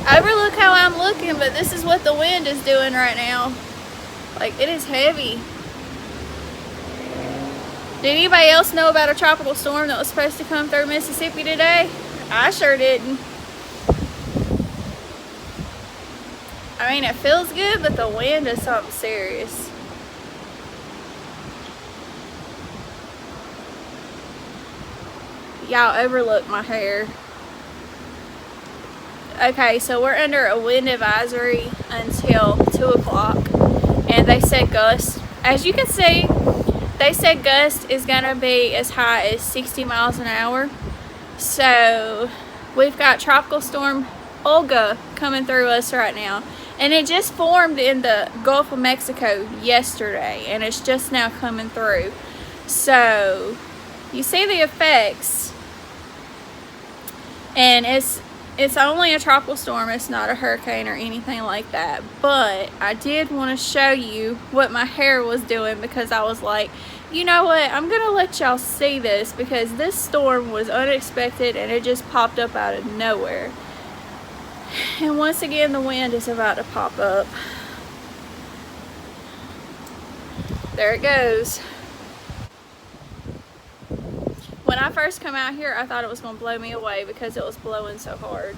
overlook how I'm looking, but this is what the wind is doing right now. Like, it is heavy. Did anybody else know about a tropical storm that was supposed to come through Mississippi today? I sure didn't. I mean, it feels good, but the wind is something serious. Y'all overlook my hair. Okay, so we're under a wind advisory until 2 o'clock, and they said gust. As you can see, they said gust is gonna be as high as 60 miles an hour. So we've got Tropical Storm Olga coming through us right now. And it just formed in the Gulf of Mexico yesterday, and it's just now coming through. So you see the effects, and it's only a tropical storm. It's not a hurricane or anything like that. But I did want to show you what my hair was doing, because I was like, you know what, I'm gonna let y'all see this, because this storm was unexpected and it just popped up out of nowhere. And once again, the wind is about to pop up. There it goes. When I first come out here, I thought it was going to blow me away because it was blowing so hard.